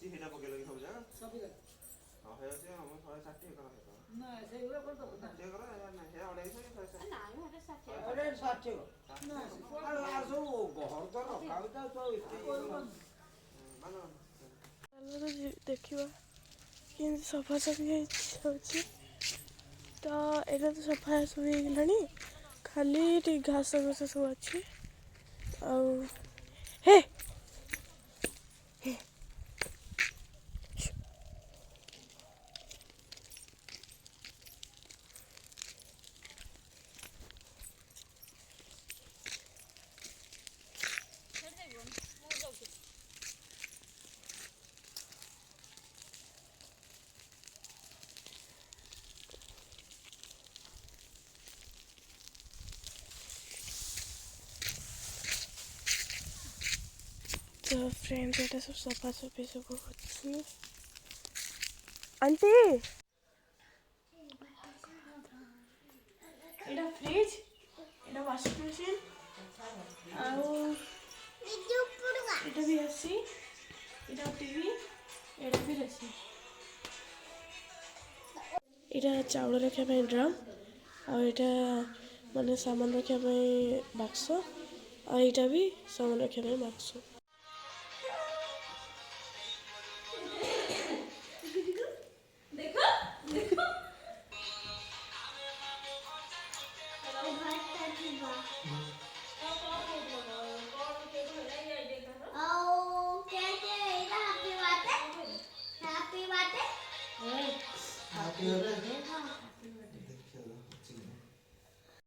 हिटा पके लगी सब जगह सब जगह हां है से हम 160 करा है ना से हुए पर तो 60 करा यार ना है 250 ना हम 60 ना आ सो घर तो रखाउ तो इतने चलो देखिबा कि सफा सफी होची तो एटा तो सफा सब गलानी खाली घास घास सब अच्छी आ हे तो फ्रेंड्स ये सब सफा सफी सब अच्छी आंटी एटा फ्रिज एटा वॉशिंग मशीन आउ एटा भी अच्छी एटा टीवी एटा भी अच्छी एटा चावल रखा पे ड्रम आ एटा माने सामान रखा पे बक्स आ एटा भी सामान रखा पे बक्स